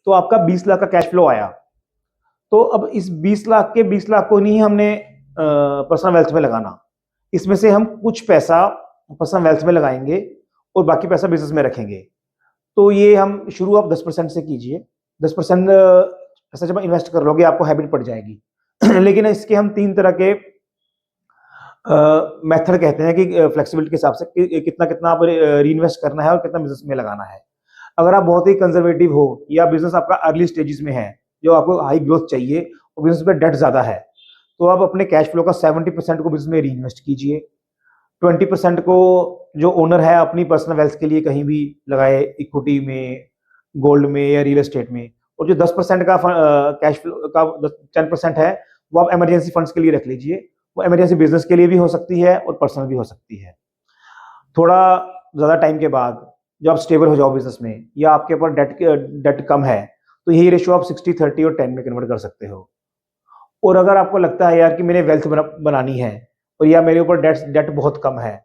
तो आपका 20 लाख का कैश फ्लो आया। तो अब इस 20 लाख के 20 लाख को नहीं हमने पर्सनल वेल्थ में लगाना, इसमें से हम कुछ पैसा पर्सनल वेल्थ में लगाएंगे और बाकी पैसा बिजनेस में रखेंगे। तो ये हम शुरू आप 10% से कीजिए। 10% ऐसा जब इन्वेस्ट कर लोगे आपको हैबिट पड़ जाएगी। लेकिन इसके हम 3 तरह के मेथड कहते हैं कि फ्लेक्सिबिलिटी के हिसाब से कि कितना कितना आप री इन्वेस्ट करना है और कितना बिजनेस में लगाना है। अगर आप बहुत ही कंजर्वेटिव हो या बिजनेस आपका अर्ली स्टेजेस में है, जो आपको हाई ग्रोथ चाहिए और बिजनेस में डेट ज्यादा है, तो आप अपने कैश फ्लो का 70% को बिजनेस में री इन्वेस्ट कीजिए। 20% को जो ओनर है अपनी पर्सनल वेल्थ के लिए कहीं भी लगाए, इक्विटी में, गोल्ड में या रियल एस्टेट में। और जो 10% का कैश फ्लो का 10% है वो आप इमरजेंसी फंड्स के लिए रख लीजिए। वो इमरजेंसी बिजनेस के लिए भी हो सकती है और पर्सनल भी हो सकती है। थोड़ा ज्यादा टाइम के बाद जब आप स्टेबल हो जाओ बिजनेस में या आपके ऊपर डेट कम है, तो यही रेशियो आप 60-30 और 10 में कन्वर्ट कर सकते हो। और अगर आपको लगता है यार कि मैंने वेल्थ बनानी है और या मेरे ऊपर डेट बहुत कम है,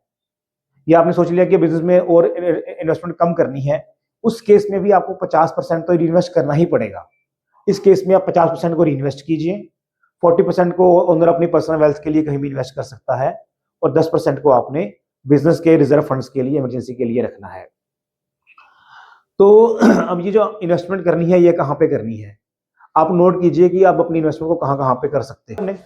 या आपने सोच लिया कि बिजनेस में और इन्वेस्टमेंट कम करनी है, उस केस में भी आपको 50% तो इन्वेस्ट करना ही पड़ेगा। इस केस में आप 50% को इन्वेस्ट कीजिए, 40% को ओनर अपनी पर्सनल वेल्थ के लिए कहीं भी इन्वेस्ट कर सकता है और 10% को आपने बिजनेस के रिजर्व फंड्स के लिए, इमरजेंसी के लिए रखना है। तो अब ये जो इन्वेस्टमेंट करनी है ये कहाँ पे करनी है, आप नोट कीजिए कि आप अपनी इन्वेस्टमेंट को कहाँ कहाँ पे कर सकते हैं।